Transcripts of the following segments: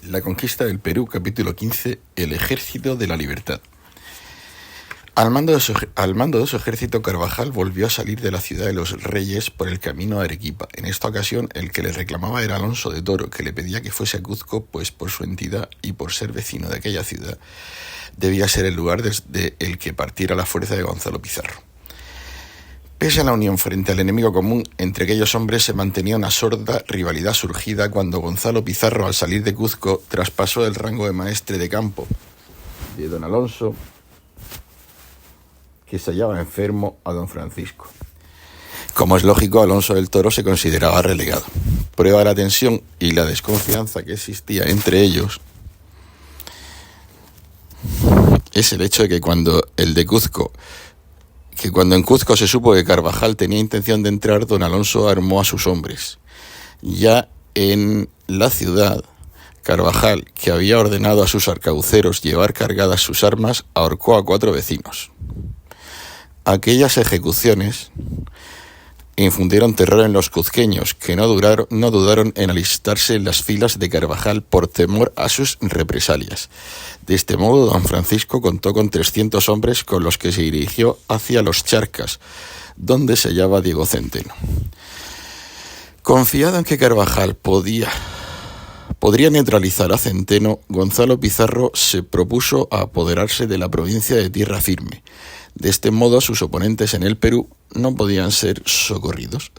La conquista del Perú, capítulo 15, el ejército de la libertad. Al mando de su ejército, Carvajal volvió a salir de la ciudad de los Reyes por el camino a Arequipa. En esta ocasión, el que le reclamaba era Alonso de Toro, que le pedía que fuese a Cuzco, pues por su entidad y por ser vecino de aquella ciudad, debía ser el lugar desde el que partiera la fuerza de Gonzalo Pizarro. Pese a la unión frente al enemigo común, entre aquellos hombres se mantenía una sorda rivalidad surgida cuando Gonzalo Pizarro, al salir de Cuzco, traspasó el rango de maestre de campo de don Alonso, que se hallaba enfermo, a don Francisco. Como es lógico, Alonso del Toro se consideraba relegado. Prueba de la tensión y la desconfianza que existía entre ellos es el hecho de que cuando en Cuzco se supo que Carvajal tenía intención de entrar, don Alonso armó a sus hombres. Ya en la ciudad, Carvajal, que había ordenado a sus arcabuceros llevar cargadas sus armas, ahorcó a 4 vecinos. Aquellas ejecuciones infundieron terror en los cuzqueños, que no dudaron en alistarse en las filas de Carvajal por temor a sus represalias. De este modo, don Francisco contó con 300 hombres con los que se dirigió hacia los Charcas, donde se hallaba Diego Centeno. Confiado en que Carvajal podría neutralizar a Centeno, Gonzalo Pizarro se propuso apoderarse de la provincia de Tierra Firme. De este modo, sus oponentes en el Perú no podían ser socorridos.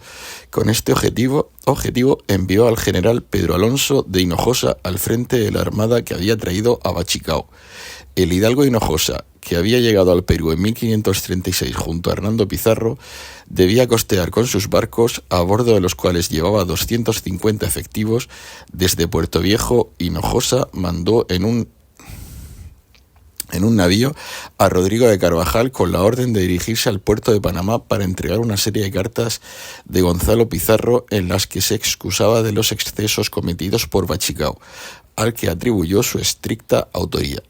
Con este objetivo envió al general Pedro Alonso de Hinojosa al frente de la armada que había traído a Bachicao. El hidalgo Hinojosa, que había llegado al Perú en 1536 junto a Hernando Pizarro, debía costear con sus barcos, a bordo de los cuales llevaba 250 efectivos. Desde Puerto Viejo, Hinojosa mandó en un navío a Rodrigo de Carvajal con la orden de dirigirse al puerto de Panamá para entregar una serie de cartas de Gonzalo Pizarro en las que se excusaba de los excesos cometidos por Bachicao, al que atribuyó su estricta autoría.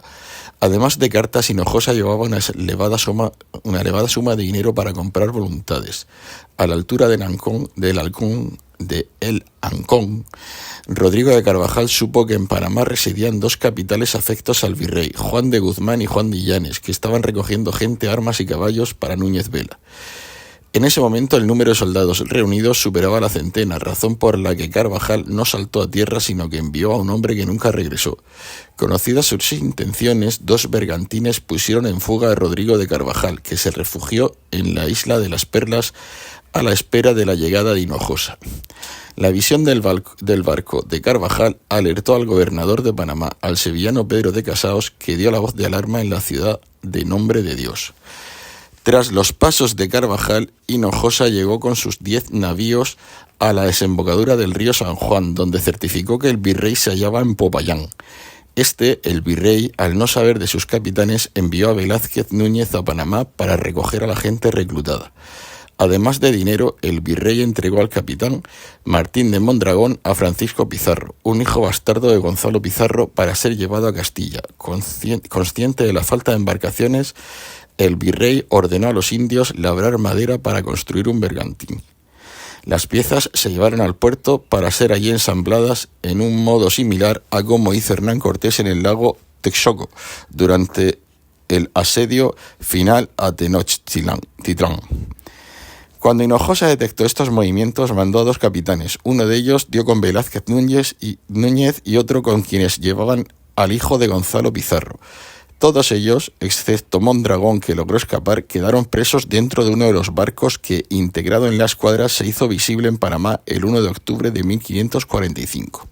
Además de cartas, Hinojosa llevaba una elevada suma de dinero para comprar voluntades. A la altura del Ancón, Rodrigo de Carvajal supo que en Panamá residían 2 capitales afectos al virrey, Juan de Guzmán y Juan de Illanes, que estaban recogiendo gente, armas y caballos para Núñez Vela. En ese momento el número de soldados reunidos superaba la centena, razón por la que Carvajal no saltó a tierra, sino que envió a un hombre que nunca regresó. Conocidas sus intenciones, 2 bergantines pusieron en fuga a Rodrigo de Carvajal, que se refugió en la isla de las Perlas a la espera de la llegada de Hinojosa. La visión del barco de Carvajal alertó al gobernador de Panamá, al sevillano Pedro de Casaos, que dio la voz de alarma en la ciudad de Nombre de Dios. Tras los pasos de Carvajal, Hinojosa llegó con sus 10 navíos a la desembocadura del río San Juan, donde certificó que el virrey se hallaba en Popayán. El virrey, al no saber de sus capitanes, envió a Velázquez Núñez a Panamá para recoger a la gente reclutada. Además de dinero, el virrey entregó al capitán Martín de Mondragón a Francisco Pizarro, un hijo bastardo de Gonzalo Pizarro, para ser llevado a Castilla. Consciente de la falta de embarcaciones, el virrey ordenó a los indios labrar madera para construir un bergantín. Las piezas se llevaron al puerto para ser allí ensambladas en un modo similar a como hizo Hernán Cortés en el lago Texcoco durante el asedio final a Tenochtitlán. Cuando Hinojosa detectó estos movimientos, mandó a 2 capitanes. Uno de ellos dio con Velázquez Núñez y otro con quienes llevaban al hijo de Gonzalo Pizarro. Todos ellos, excepto Mondragón, que logró escapar, quedaron presos dentro de uno de los barcos que, integrado en la escuadra, se hizo visible en Panamá el 1 de octubre de 1545.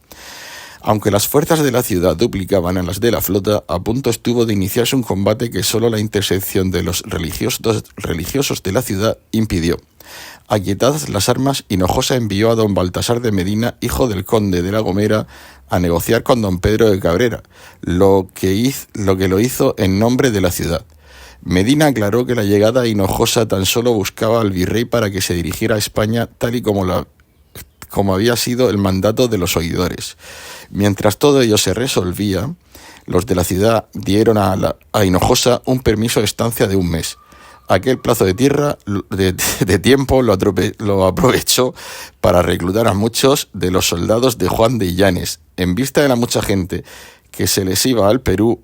Aunque las fuerzas de la ciudad duplicaban a las de la flota, a punto estuvo de iniciarse un combate que solo la intersección de los religiosos de la ciudad impidió. Aquietadas las armas, Hinojosa envió a don Baltasar de Medina, hijo del conde de La Gomera, a negociar con don Pedro de Cabrera, lo que lo hizo en nombre de la ciudad. Medina aclaró que la llegada a Hinojosa tan solo buscaba al virrey para que se dirigiera a España tal y como había sido el mandato de los oidores. Mientras todo ello se resolvía, los de la ciudad dieron a Hinojosa un permiso de estancia de 1 mes. Aquel plazo de tiempo lo aprovechó para reclutar a muchos de los soldados de Juan de Illanes. En vista de la mucha gente que se les iba al Perú,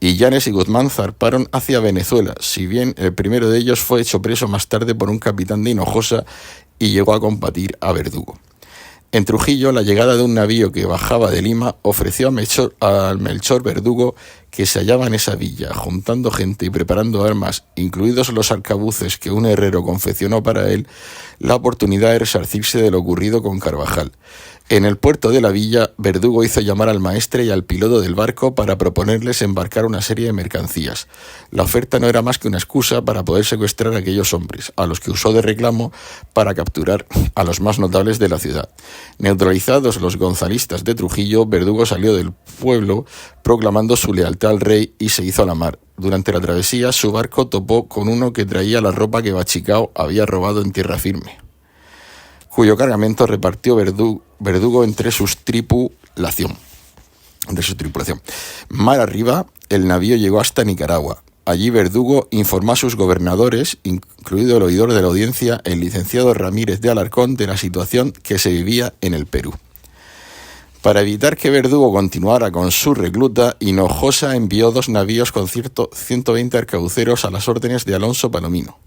Illanes y Guzmán zarparon hacia Venezuela, si bien el primero de ellos fue hecho preso más tarde por un capitán de Hinojosa y llegó a combatir a Verdugo. En Trujillo, la llegada de un navío que bajaba de Lima ofreció a Melchor Verdugo, que se hallaba en esa villa, juntando gente y preparando armas, incluidos los arcabuces que un herrero confeccionó para él, la oportunidad de resarcirse de lo ocurrido con Carvajal. En el puerto de la villa, Verdugo hizo llamar al maestre y al piloto del barco para proponerles embarcar una serie de mercancías. La oferta no era más que una excusa para poder secuestrar a aquellos hombres, a los que usó de reclamo para capturar a los más notables de la ciudad. Neutralizados los gonzalistas de Trujillo, Verdugo salió del pueblo proclamando su lealtad al rey y se hizo a la mar. Durante la travesía, su barco topó con uno que traía la ropa que Bachicao había robado en tierra firme, cuyo cargamento repartió Verdugo entre su tripulación. Mar arriba, el navío llegó hasta Nicaragua. Allí Verdugo informó a sus gobernadores, incluido el oidor de la audiencia, el licenciado Ramírez de Alarcón, de la situación que se vivía en el Perú. Para evitar que Verdugo continuara con su recluta, Hinojosa envió 2 navíos con 120 arcabuceros a las órdenes de Alonso Palomino.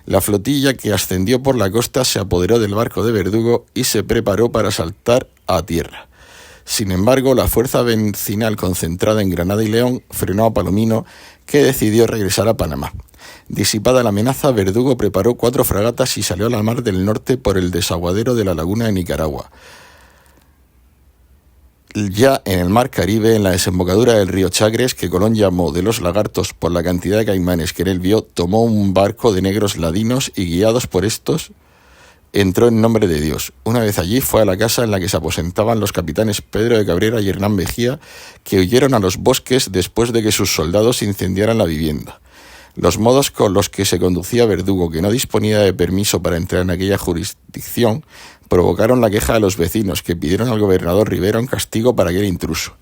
La flotilla que ascendió por la costa se apoderó del barco de Verdugo y se preparó para saltar a tierra. Sin embargo, la fuerza vecinal concentrada en Granada y León frenó a Palomino, que decidió regresar a Panamá. Disipada la amenaza, Verdugo preparó 4 fragatas y salió a la mar del norte por el desaguadero de la laguna de Nicaragua. Ya en el mar Caribe, en la desembocadura del río Chagres, que Colón llamó de los Lagartos por la cantidad de caimanes que en él vio, tomó un barco de negros ladinos y, guiados por estos, entró en nombre de Dios. Una vez allí, fue a la casa en la que se aposentaban los capitanes Pedro de Cabrera y Hernán Mejía, que huyeron a los bosques después de que sus soldados incendiaran la vivienda. Los modos con los que se conducía Verdugo, que no disponía de permiso para entrar en aquella jurisdicción, provocaron la queja de los vecinos, que pidieron al gobernador Rivera un castigo para aquel intruso.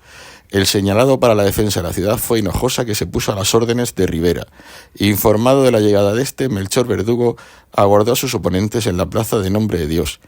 El señalado para la defensa de la ciudad fue Hinojosa, que se puso a las órdenes de Rivera. Informado de la llegada de este, Melchor Verdugo aguardó a sus oponentes en la plaza de Nombre de Dios.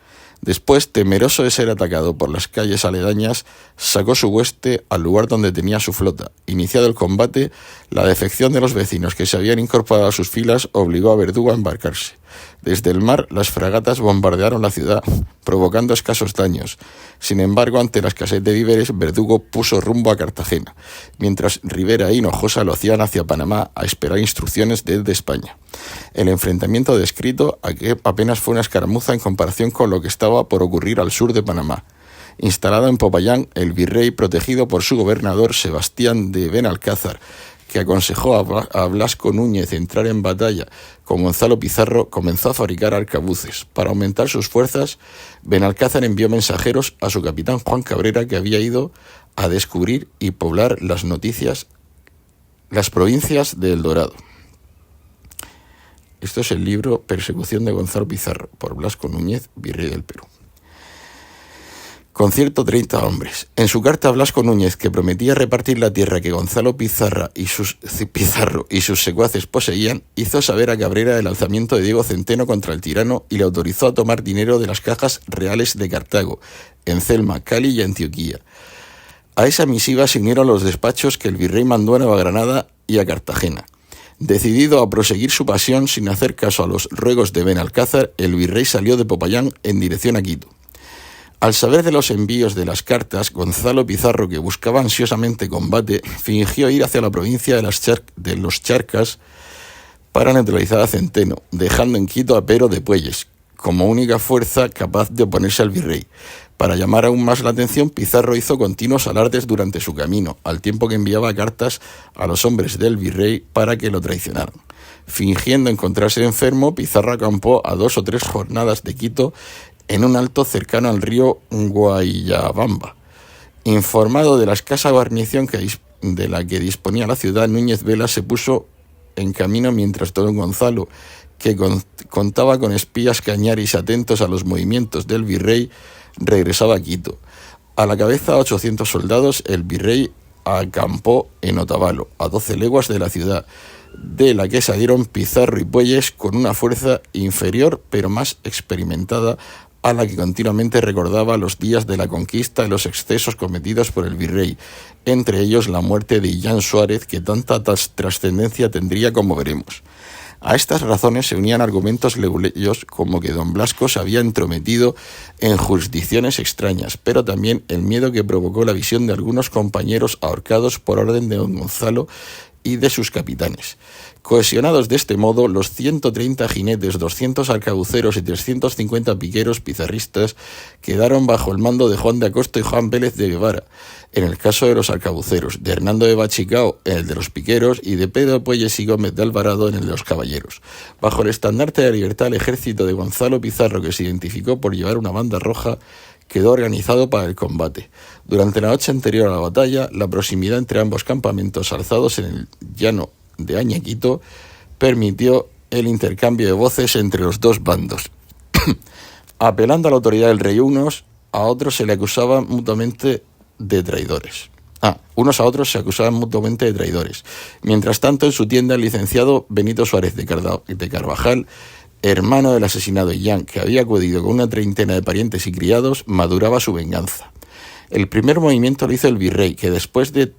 Después, temeroso de ser atacado por las calles aledañas, sacó su hueste al lugar donde tenía su flota. Iniciado el combate, la defección de los vecinos que se habían incorporado a sus filas obligó a Verdugo a embarcarse. Desde el mar, las fragatas bombardearon la ciudad, provocando escasos daños. Sin embargo, ante la escasez de víveres, Verdugo puso rumbo a Cartagena, mientras Rivera e Hinojosa lo hacían hacia Panamá a esperar instrucciones desde España. El enfrentamiento descrito apenas fue una escaramuza en comparación con lo que estaba por ocurrir al sur de Panamá. Instalado en Popayán, el virrey, protegido por su gobernador Sebastián de Benalcázar, que aconsejó a Blasco Núñez entrar en batalla con Gonzalo Pizarro, comenzó a fabricar arcabuces. Para aumentar sus fuerzas, Benalcázar envió mensajeros a su capitán Juan Cabrera, que había ido a descubrir y poblar las provincias de El Dorado. Esto es el libro Persecución de Gonzalo Pizarro, por Blasco Núñez, virrey del Perú. Con 130 hombres. En su carta, Blasco Núñez, que prometía repartir la tierra que Gonzalo Pizarro y sus secuaces poseían, hizo saber a Cabrera el alzamiento de Diego Centeno contra el tirano y le autorizó a tomar dinero de las cajas reales de Cartago, en Celma, Cali y Antioquía. A esa misiva se unieron los despachos que el virrey mandó a Nueva Granada y a Cartagena. Decidido a proseguir su pasión sin hacer caso a los ruegos de Benalcázar, el virrey salió de Popayán en dirección a Quito. Al saber de los envíos de las cartas, Gonzalo Pizarro, que buscaba ansiosamente combate, fingió ir hacia la provincia de los Charcas para neutralizar a Centeno, dejando en Quito a Pero de Puelles, como única fuerza capaz de oponerse al virrey. Para llamar aún más la atención, Pizarro hizo continuos alardes durante su camino, al tiempo que enviaba cartas a los hombres del virrey para que lo traicionaran. Fingiendo encontrarse enfermo, Pizarro acampó a 2 o 3 jornadas de Quito en un alto cercano al río Guayabamba. Informado de la escasa guarnición de la que disponía la ciudad, Núñez Vela se puso en camino mientras don Gonzalo, que contaba con espías cañaris atentos a los movimientos del virrey, regresaba a Quito. A la cabeza de 800 soldados, el virrey acampó en Otavalo, a 12 leguas de la ciudad. de la que salieron Pizarro y Puelles con una fuerza inferior pero más experimentada a la que continuamente recordaba los días de la conquista y los excesos cometidos por el virrey, entre ellos la muerte de Illán Suárez, que tanta trascendencia tendría como veremos. A estas razones se unían argumentos leguleyos como que don Blasco se había entrometido en jurisdicciones extrañas, pero también el miedo que provocó la visión de algunos compañeros ahorcados por orden de don Gonzalo y de sus capitanes. Cohesionados de este modo, los 130 jinetes, 200 arcabuceros y 350 piqueros pizarristas quedaron bajo el mando de Juan de Acosta y Juan Vélez de Guevara, en el caso de los arcabuceros, de Hernando de Bachicao en el de los piqueros y de Pedro Puelles y Gómez de Alvarado en el de los caballeros. Bajo el estandarte de la libertad, el ejército de Gonzalo Pizarro, que se identificó por llevar una banda roja, quedó organizado para el combate. Durante la noche anterior a la batalla, la proximidad entre ambos campamentos alzados en el llano de Añequito permitió el intercambio de voces entre los dos bandos. Apelando a la autoridad del rey, unos a otros se le acusaban mutuamente de traidores. Unos a otros se acusaban mutuamente de traidores. Mientras tanto, en su tienda, el licenciado Benito Suárez de Carvajal, hermano del asesinado Illán, que había acudido con una treintena de parientes y criados, maduraba su venganza. El primer movimiento lo hizo el virrey, que después de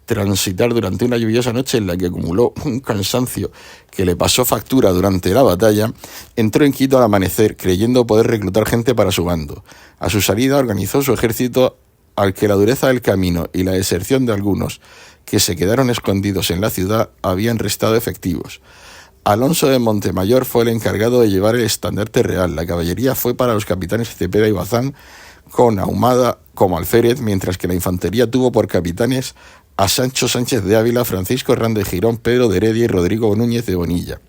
transitar durante una lluviosa noche en la que acumuló un cansancio que le pasó factura durante la batalla, entró en Quito al amanecer, creyendo poder reclutar gente para su bando. A su salida organizó su ejército, al que la dureza del camino y la deserción de algunos que se quedaron escondidos en la ciudad habían restado efectivos. Alonso de Montemayor fue el encargado de llevar el estandarte real. La caballería fue para los capitanes Cepeda y Bazán, con Ahumada como alférez, mientras que la infantería tuvo por capitanes a Sancho Sánchez de Ávila, Francisco Hernández de Girón, Pedro de Heredia y Rodrigo Núñez de Bonilla.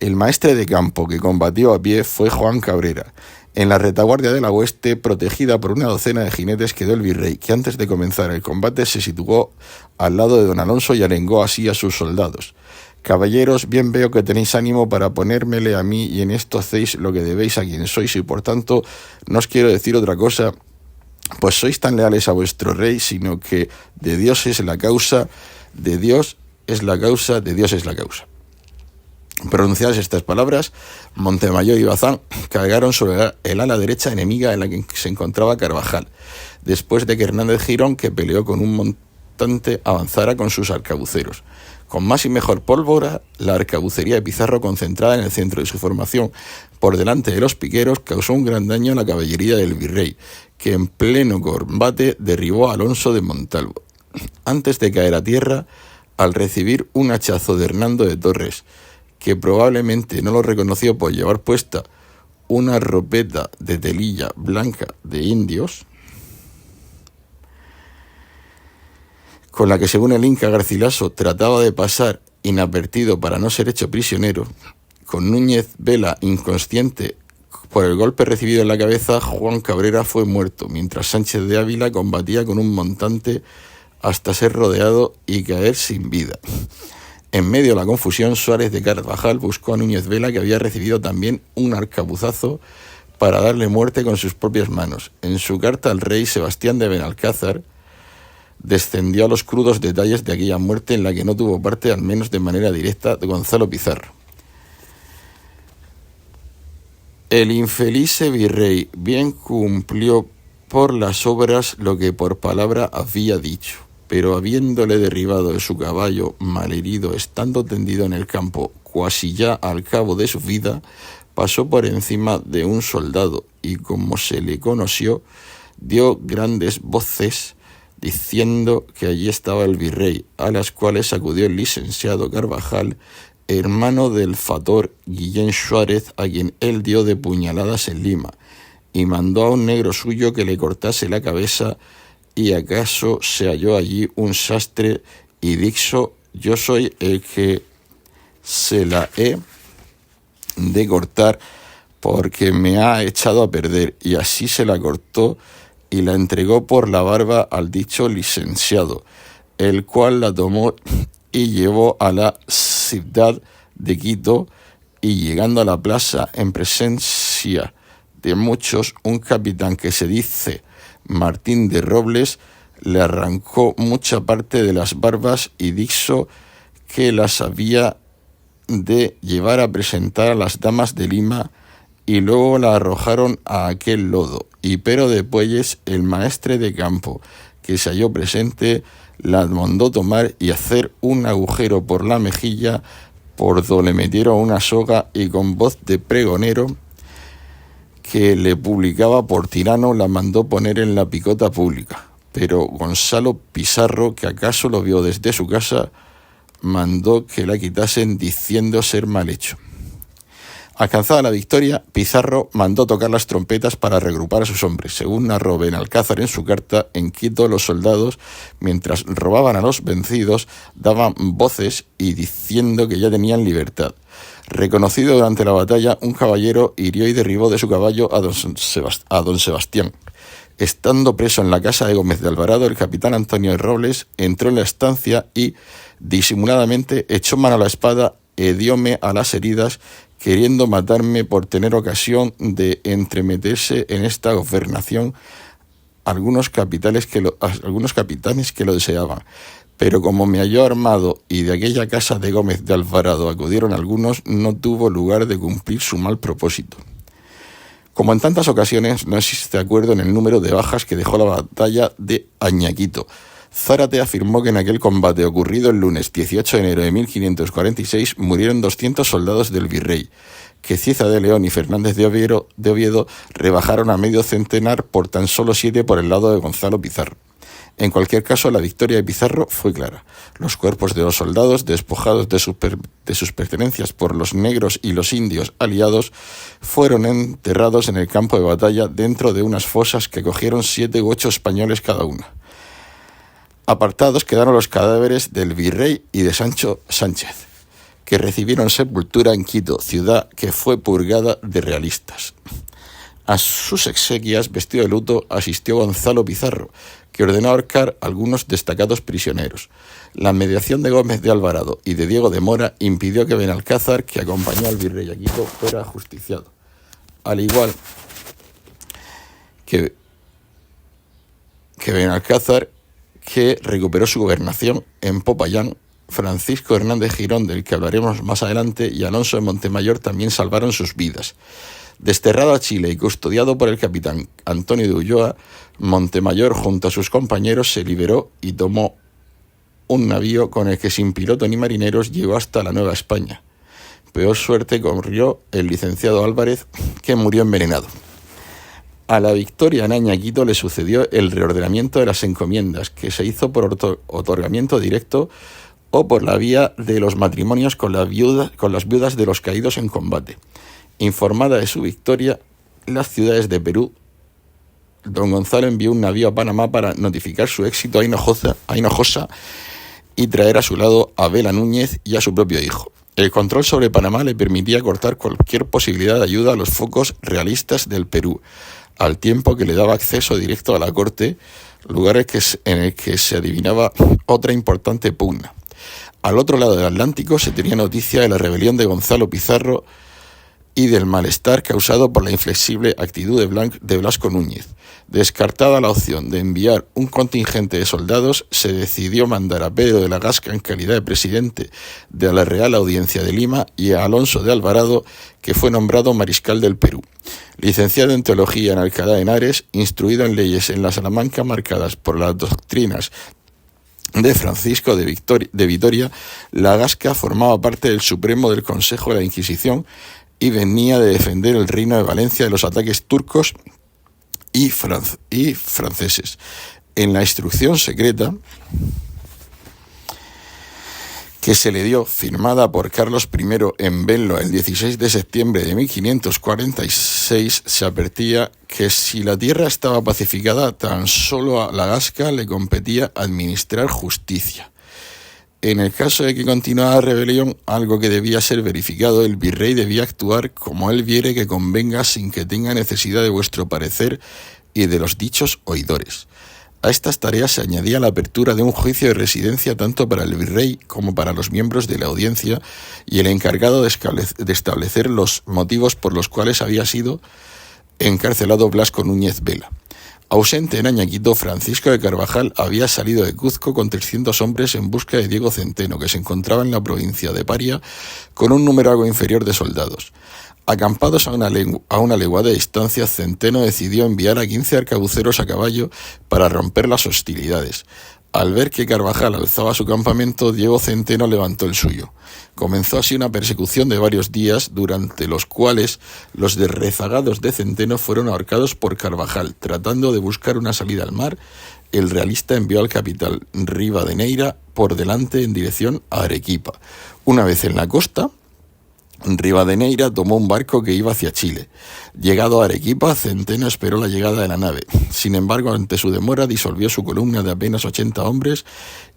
El maestre de campo que combatió a pie fue Juan Cabrera. En la retaguardia de la hueste, protegida por una docena de jinetes, quedó el virrey, que antes de comenzar el combate se situó al lado de don Alonso y arengó así a sus soldados. Caballeros, bien veo que tenéis ánimo para ponérmele a mí y en esto hacéis lo que debéis a quien sois y por tanto no os quiero decir otra cosa, pues sois tan leales a vuestro rey, sino que de Dios es la causa, de Dios es la causa, de Dios es la causa. Pronunciadas estas palabras, Montemayor y Bazán cargaron sobre el ala derecha enemiga en la que se encontraba Carvajal, después de que Hernández Girón, que peleó con un montante, avanzara con sus arcabuceros. Con más y mejor pólvora, la arcabucería de Pizarro, concentrada en el centro de su formación, por delante de los piqueros, causó un gran daño a la caballería del virrey, que en pleno combate derribó a Alonso de Montalvo. Antes de caer a tierra, al recibir un hachazo de Hernando de Torres, que probablemente no lo reconoció por llevar puesta una ropeta de telilla blanca de indios, con la que según el Inca Garcilaso trataba de pasar inadvertido para no ser hecho prisionero, con Núñez Vela inconsciente por el golpe recibido en la cabeza, Juan Cabrera fue muerto, mientras Sánchez de Ávila combatía con un montante hasta ser rodeado y caer sin vida. En medio de la confusión, Suárez de Carvajal buscó a Núñez Vela, que había recibido también un arcabuzazo, para darle muerte con sus propias manos. En su carta al rey, Sebastián de Benalcázar descendió a los crudos detalles de aquella muerte en la que no tuvo parte, al menos de manera directa, de Gonzalo Pizarro. El infeliz virrey bien cumplió por las obras lo que por palabra había dicho, pero habiéndole derribado de su caballo malherido, estando tendido en el campo, cuasi ya al cabo de su vida, pasó por encima de un soldado y, como se le conoció, dio grandes voces diciendo que allí estaba el virrey, a las cuales acudió el licenciado Carvajal, hermano del fator Guillén Suárez, a quien él dio de puñaladas en Lima, y mandó a un negro suyo que le cortase la cabeza, y acaso se halló allí un sastre, y dijo: yo soy el que se la he de cortar, porque me ha echado a perder, y así se la cortó, y la entregó por la barba al dicho licenciado, el cual la tomó y llevó a la ciudad de Quito, y llegando a la plaza en presencia de muchos, un capitán que se dice Martín de Robles le arrancó mucha parte de las barbas y dijo que las había de llevar a presentar a las damas de Lima y luego la arrojaron a aquel lodo. Y pero de Puelles, el maestre de campo, que se halló presente, la mandó tomar y hacer un agujero por la mejilla, por donde le metieron una soga, y con voz de pregonero que le publicaba por tirano, la mandó poner en la picota pública. Pero Gonzalo Pizarro, que acaso lo vio desde su casa, mandó que la quitasen, diciendo ser mal hecho. Alcanzada la victoria, Pizarro mandó tocar las trompetas para regrupar a sus hombres. Según narró Benalcázar en su carta, en Quito los soldados, mientras robaban a los vencidos, daban voces y diciendo que ya tenían libertad. Reconocido durante la batalla, un caballero hirió y derribó de su caballo a don Sebastián. Estando preso en la casa de Gómez de Alvarado, el capitán Antonio de Robles entró en la estancia y, disimuladamente, echó mano a la espada, hedióme a las heridas, queriendo matarme por tener ocasión de entremeterse en esta gobernación algunos capitanes que lo deseaban. Pero como me halló armado y de aquella casa de Gómez de Alvarado acudieron algunos, no tuvo lugar de cumplir su mal propósito. Como en tantas ocasiones, no existe acuerdo en el número de bajas que dejó la batalla de Añaquito. Zárate afirmó que en aquel combate ocurrido el lunes 18 de enero de 1546 murieron 200 soldados del virrey, que Cieza de León y Fernández de Oviedo rebajaron a medio centenar, por tan solo 7 por el lado de Gonzalo Pizarro. En cualquier caso, la victoria de Pizarro fue clara. Los cuerpos de los soldados, despojados de sus pertenencias por los negros y los indios aliados, fueron enterrados en el campo de batalla dentro de unas fosas que cogieron 7 u 8 españoles cada una. Apartados quedaron los cadáveres del virrey y de Sancho Sánchez, que recibieron sepultura en Quito, ciudad que fue purgada de realistas. A sus exequias, vestido de luto, asistió Gonzalo Pizarro, que ordenó ahorcar a algunos destacados prisioneros. La mediación de Gómez de Alvarado y de Diego de Mora impidió que Benalcázar, que acompañó al virrey a Quito, fuera ajusticiado. Al igual que Benalcázar, que recuperó su gobernación en Popayán, Francisco Hernández Girón, del que hablaremos más adelante, y Alonso de Montemayor también salvaron sus vidas. Desterrado a Chile y custodiado por el capitán Antonio de Ulloa, Montemayor, junto a sus compañeros, se liberó y tomó un navío con el que, sin piloto ni marineros, llegó hasta la Nueva España. Peor suerte corrió el licenciado Álvarez, que murió envenenado. A la victoria en Añaquito le sucedió el reordenamiento de las encomiendas, que se hizo por otorgamiento directo o por la vía de los matrimonios con las viudas de los caídos en combate. Informada de su victoria, las ciudades de Perú, don Gonzalo envió un navío a Panamá para notificar su éxito a Hinojosa y traer a su lado a Vela Núñez y a su propio hijo. El control sobre Panamá le permitía cortar cualquier posibilidad de ayuda a los focos realistas del Perú, al tiempo que le daba acceso directo a la corte, lugar en el que se adivinaba otra importante pugna. Al otro lado del Atlántico se tenía noticia de la rebelión de Gonzalo Pizarro y del malestar causado por la inflexible actitud de Blasco Núñez. Descartada la opción de enviar un contingente de soldados, se decidió mandar a Pedro de la Gasca en calidad de presidente de la Real Audiencia de Lima y a Alonso de Alvarado, que fue nombrado mariscal del Perú. Licenciado en Teología en Alcalá de Henares, instruido en leyes en la Salamanca marcadas por las doctrinas de Francisco de Vitoria, la Gasca formaba parte del Supremo del Consejo de la Inquisición y venía de defender el reino de Valencia de los ataques turcos y franceses. En la instrucción secreta que se le dio, firmada por Carlos I en Venlo el 16 de septiembre de 1546, se advertía que si la tierra estaba pacificada, tan solo a la Gasca le competía administrar justicia. En el caso de que continuara la rebelión, algo que debía ser verificado, el virrey debía actuar como él viere que convenga, sin que tenga necesidad de vuestro parecer y de los dichos oidores. A estas tareas se añadía la apertura de un juicio de residencia tanto para el virrey como para los miembros de la audiencia y el encargado de establecer los motivos por los cuales había sido encarcelado Blasco Núñez Vela. Ausente en Añaquito, Francisco de Carvajal había salido de Cuzco con 300 hombres en busca de Diego Centeno, que se encontraba en la provincia de Paria con un número algo inferior de soldados. Acampados a una legua de distancia, Centeno decidió enviar a 15 arcabuceros a caballo para romper las hostilidades. Al ver que Carvajal alzaba su campamento, Diego Centeno levantó el suyo. Comenzó así una persecución de varios días, durante los cuales los rezagados de Centeno fueron ahorcados por Carvajal. Tratando de buscar una salida al mar, el realista envió al capitán Rivadeneira por delante en dirección a Arequipa. Una vez en la costa, Rivadeneira tomó un barco que iba hacia Chile. Llegado a Arequipa, Centeno esperó la llegada de la nave. Sin embargo, ante su demora, disolvió su columna de apenas 80 hombres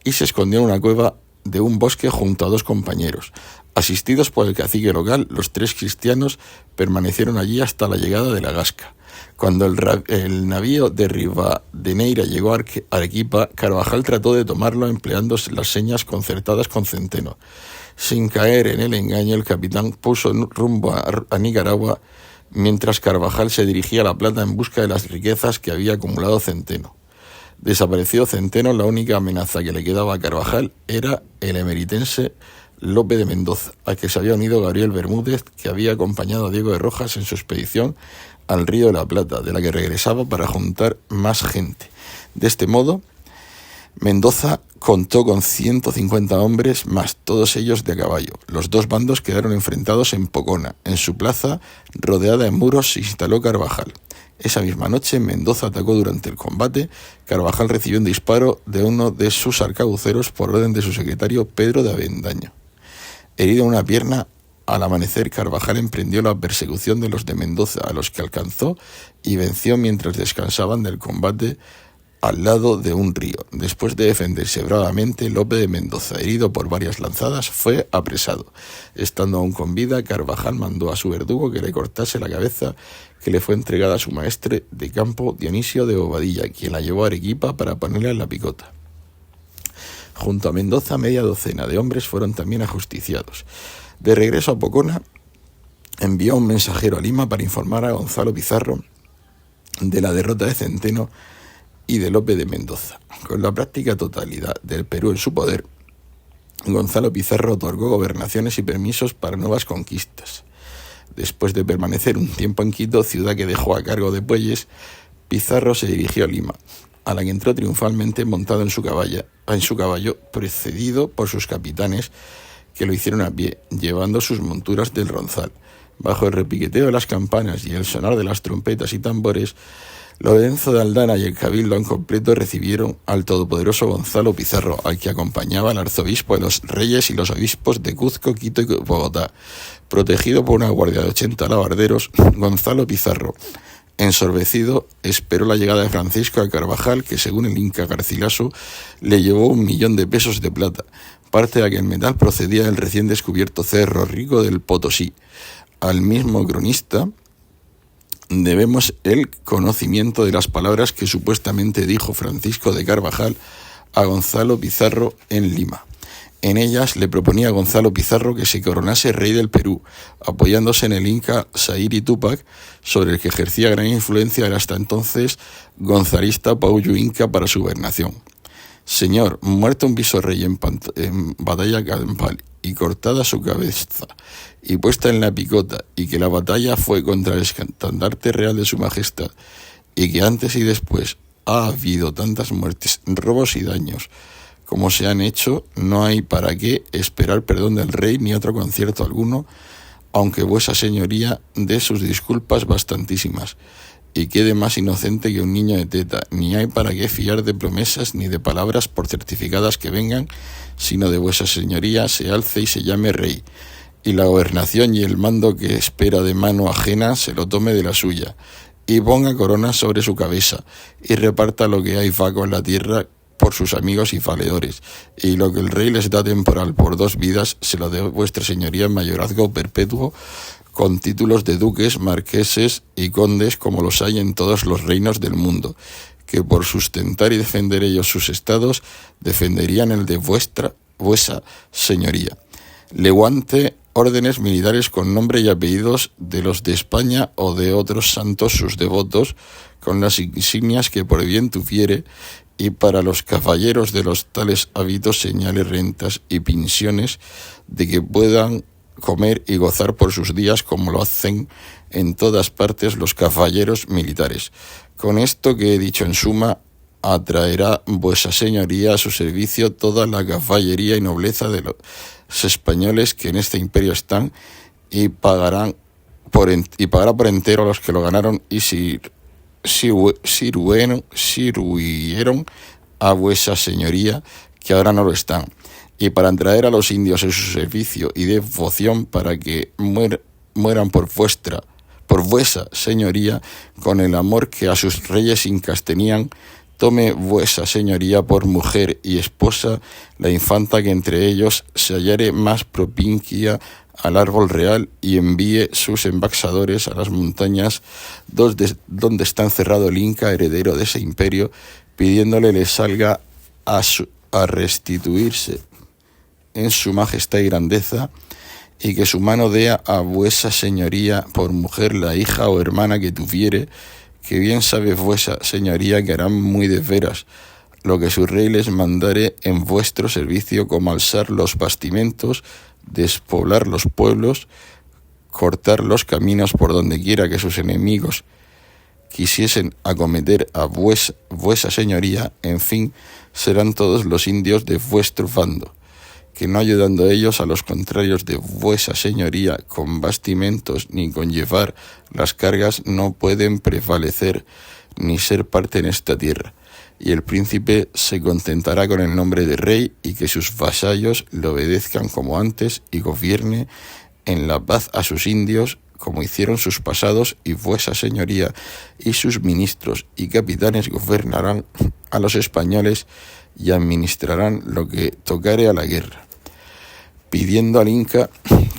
y se escondió en una cueva de un bosque junto a 2 compañeros. Asistidos por el cacique local, los 3 cristianos permanecieron allí hasta la llegada de la Gasca. Cuando el navío de Rivadeneira llegó a Arequipa, Carvajal trató de tomarlo empleando las señas concertadas con Centeno. Sin caer en el engaño, el capitán puso rumbo a Nicaragua, mientras Carvajal se dirigía a La Plata en busca de las riquezas que había acumulado Centeno. Desaparecido Centeno, la única amenaza que le quedaba a Carvajal era el emeritense Lope de Mendoza, al que se había unido Gabriel Bermúdez, que había acompañado a Diego de Rojas en su expedición al Río de la Plata, de la que regresaba para juntar más gente. De este modo, Mendoza contó con 150 hombres más, todos ellos de a caballo. Los 2 bandos quedaron enfrentados en Pocona. En su plaza, rodeada de muros, se instaló Carvajal. Esa misma noche, Mendoza atacó durante el combate. Carvajal recibió un disparo de uno de sus arcabuceros por orden de su secretario Pedro de Avendaño. Herido en una pierna, al amanecer Carvajal emprendió la persecución de los de Mendoza, a los que alcanzó y venció mientras descansaban del combate al lado de un río. Después de defenderse bravamente, Lope de Mendoza, herido por varias lanzadas, fue apresado. Estando aún con vida, Carvajal mandó a su verdugo que le cortase la cabeza, que le fue entregada a su maestre de campo Dionisio de Bobadilla, quien la llevó a Arequipa para ponerla en la picota. Junto a Mendoza, media docena de hombres fueron también ajusticiados. De regreso a Pocona, envió un mensajero a Lima para informar a Gonzalo Pizarro de la derrota de Centeno y de Lope de Mendoza. Con la práctica totalidad del Perú en su poder, Gonzalo Pizarro otorgó gobernaciones y permisos para nuevas conquistas. Después de permanecer un tiempo en Quito, ciudad que dejó a cargo de Puelles, Pizarro se dirigió a Lima, a la que entró triunfalmente montado en su caballo, precedido por sus capitanes, que lo hicieron a pie, llevando sus monturas del ronzal. Bajo el repiqueteo de las campanas y el sonar de las trompetas y tambores, Lorenzo de Aldana y el cabildo en completo recibieron al todopoderoso Gonzalo Pizarro, al que acompañaba el arzobispo de los reyes y los obispos de Cuzco, Quito y Bogotá. Protegido por una guardia de 80 alabarderos, Gonzalo Pizarro, ensorbecido, esperó la llegada de Francisco de Carvajal, que según el Inca Garcilaso le llevó 1.000.000 de pesos de plata. Parte de aquel metal procedía del recién descubierto Cerro Rico del Potosí. Al mismo cronista debemos el conocimiento de las palabras que supuestamente dijo Francisco de Carvajal a Gonzalo Pizarro en Lima. En ellas le proponía a Gonzalo Pizarro que se coronase rey del Perú, apoyándose en el Inca Sairi Túpac, sobre el que ejercía gran influencia el hasta entonces gonzalista Paullo Inca para su gobernación. Señor, muerto un visorrey en batalla campal y cortada su cabeza y puesta en la picota, y que la batalla fue contra el estandarte real de su majestad, y que antes y después ha habido tantas muertes, robos y daños como se han hecho, no hay para qué esperar perdón del rey ni otro concierto alguno, aunque vuesa señoría dé sus disculpas bastantísimas, y quede más inocente que un niño de teta, ni hay para qué fiar de promesas ni de palabras por certificadas que vengan, sino de vuesa señoría se alce y se llame rey, y la gobernación y el mando que espera de mano ajena se lo tome de la suya, y ponga corona sobre su cabeza, y reparta lo que hay vago en la tierra por sus amigos y valedores, y lo que el rey les da temporal por 2 vidas se lo dé vuestra señoría en mayorazgo perpetuo, con títulos de duques, marqueses y condes como los hay en todos los reinos del mundo, que por sustentar y defender ellos sus estados, defenderían el de vuesa señoría. Leguante órdenes militares con nombre y apellidos de los de España o de otros santos sus devotos, con las insignias que por bien tuviere, y para los caballeros de los tales hábitos señales, rentas y pensiones, de que puedan comer y gozar por sus días como lo hacen en todas partes los caballeros militares. Con esto que he dicho en suma, atraerá vuesa señoría a su servicio toda la caballería y nobleza de los españoles que en este imperio están, y pagará por entero a los que lo ganaron y sirvieron a vuesa señoría, que ahora no lo están, y para traer a los indios en su servicio y devoción, para que mueran por vuesa señoría, con el amor que a sus reyes incas tenían. Tome vuesa señoría por mujer y esposa la infanta que entre ellos se hallare más propinquia al árbol real, y envíe sus embajadores a las montañas donde está encerrado el Inca, heredero de ese imperio, pidiéndole le salga a restituirse en su majestad y grandeza, y que su mano dé a vuesa señoría por mujer la hija o hermana que tuviere, que bien sabe vuesa señoría que harán muy de veras lo que su rey les mandare en vuestro servicio, como alzar los bastimentos, despoblar los pueblos, cortar los caminos por donde quiera que sus enemigos quisiesen acometer a vuesa señoría. En fin, serán todos los indios de vuestro bando, que no ayudando ellos a los contrarios de vuesa señoría con bastimentos ni con llevar las cargas, no pueden prevalecer ni ser parte en esta tierra. Y el príncipe se contentará con el nombre de rey, y que sus vasallos le obedezcan como antes, y gobierne en la paz a sus indios, como hicieron sus pasados, y vuesa señoría y sus ministros y capitanes gobernarán a los españoles y administrarán lo que tocare a la guerra, pidiendo al Inca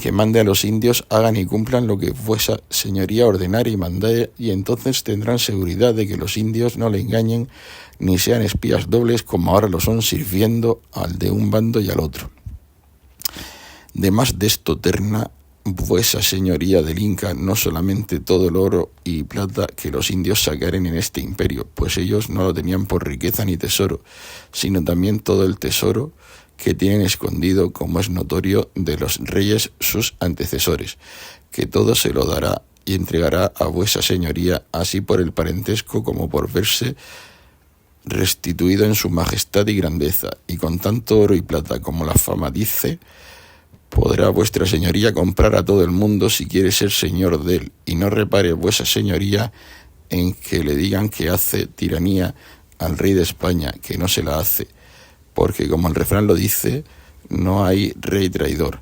que mande a los indios hagan y cumplan lo que vuesa señoría ordenare y mandare, y entonces tendrán seguridad de que los indios no le engañen ni sean espías dobles como ahora lo son, sirviendo al de un bando y al otro. Demás de esto terna vuesa señoría del Inca no solamente todo el oro y plata que los indios sacaren en este imperio, pues ellos no lo tenían por riqueza ni tesoro, sino también todo el tesoro que tienen escondido, como es notorio, de los reyes sus antecesores, que todo se lo dará y entregará a vuesa señoría, así por el parentesco como por verse restituido en su majestad y grandeza, y con tanto oro y plata como la fama dice, podrá vuestra señoría comprar a todo el mundo si quiere ser señor de él, y no repare vuesa señoría en que le digan que hace tiranía al rey de España, que no se la hace, porque como el refrán lo dice, no hay rey traidor.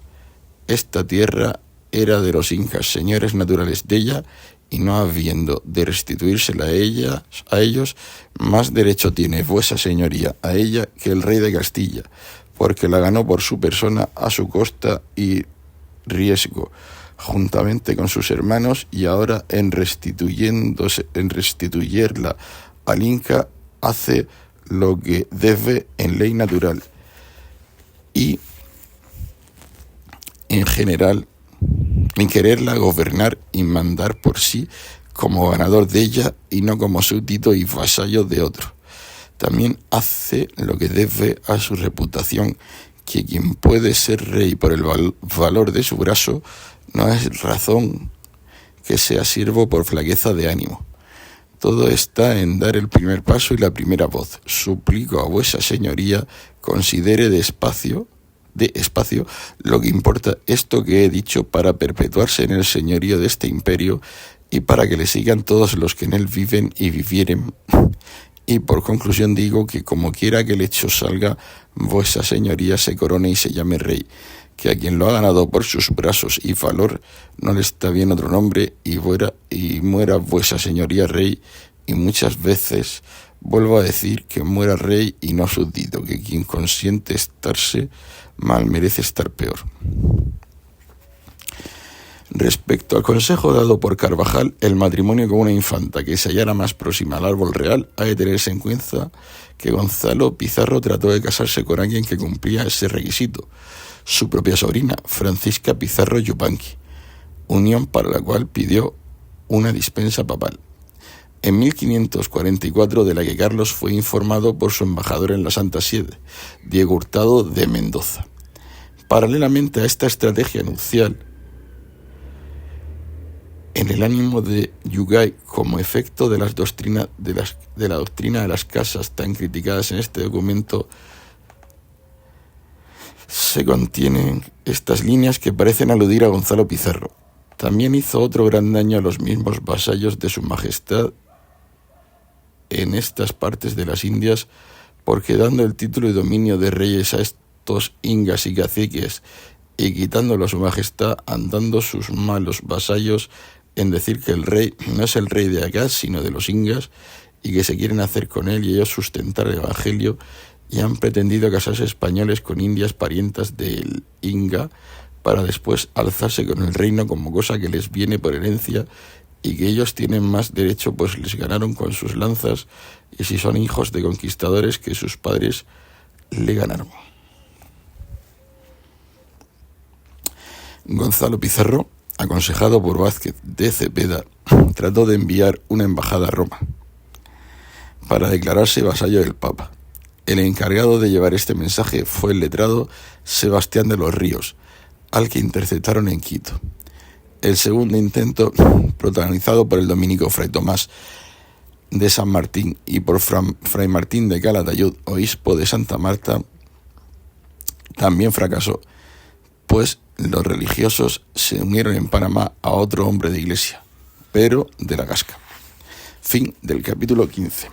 Esta tierra era de los incas, señores naturales de ella, y no habiendo de restituírsela a ellos, más derecho tiene vuesa señoría a ella que el rey de Castilla, porque la ganó por su persona a su costa y riesgo, juntamente con sus hermanos, y ahora en restituyerla al Inca hace lo que debe en ley natural y en general, en quererla gobernar y mandar por sí como ganador de ella y no como súbdito y vasallo de otro. También hace lo que debe a su reputación, que quien puede ser rey por el valor de su brazo, no es razón que sea siervo por flaqueza de ánimo. Todo está en dar el primer paso y la primera voz. Suplico a vuesa señoría considere despacio lo que importa esto que he dicho, para perpetuarse en el señorío de este imperio y para que le sigan todos los que en él viven y vivieren. Y por conclusión digo que como quiera que el hecho salga, vuesa señoría se corone y se llame rey, que a quien lo ha ganado por sus brazos y valor no le está bien otro nombre, y muera vuesa señoría rey, y muchas veces vuelvo a decir que muera rey y no súbdito, que quien consiente estarse mal merece estar peor. Respecto al consejo dado por Carvajal, el matrimonio con una infanta que se hallara más próxima al árbol real, ha de tenerse en cuenta que Gonzalo Pizarro trató de casarse con alguien que cumplía ese requisito, su propia sobrina, Francisca Pizarro Yupanqui, unión para la cual pidió una dispensa papal. En 1544, de la que Carlos fue informado por su embajador en la Santa Sede, Diego Hurtado de Mendoza. Paralelamente a esta estrategia nupcial, en el ánimo de Yugay, como efecto de la doctrina de las casas tan criticadas en este documento, se contienen estas líneas que parecen aludir a Gonzalo Pizarro. También hizo otro gran daño a los mismos vasallos de su majestad en estas partes de las Indias, porque dando el título y dominio de reyes a estos ingas y caciques y quitándolo a su majestad, andando sus malos vasallos en decir que el rey no es el rey de acá, sino de los ingas, y que se quieren hacer con él y ellos sustentar el evangelio, y han pretendido casarse españoles con indias parientas del inga, para después alzarse con el reino como cosa que les viene por herencia, y que ellos tienen más derecho, pues les ganaron con sus lanzas, y si son hijos de conquistadores, que sus padres le ganaron. Gonzalo Pizarro, aconsejado por Vázquez de Cepeda, trató de enviar una embajada a Roma para declararse vasallo del Papa. El encargado de llevar este mensaje fue el letrado Sebastián de los Ríos, al que interceptaron en Quito. El segundo intento, protagonizado por el dominico Fray Tomás de San Martín y por Fray Martín de Calatayud, obispo de Santa Marta, también fracasó, pues los religiosos se unieron en Panamá a otro hombre de iglesia, Pedro de la Gasca. Fin del capítulo 15.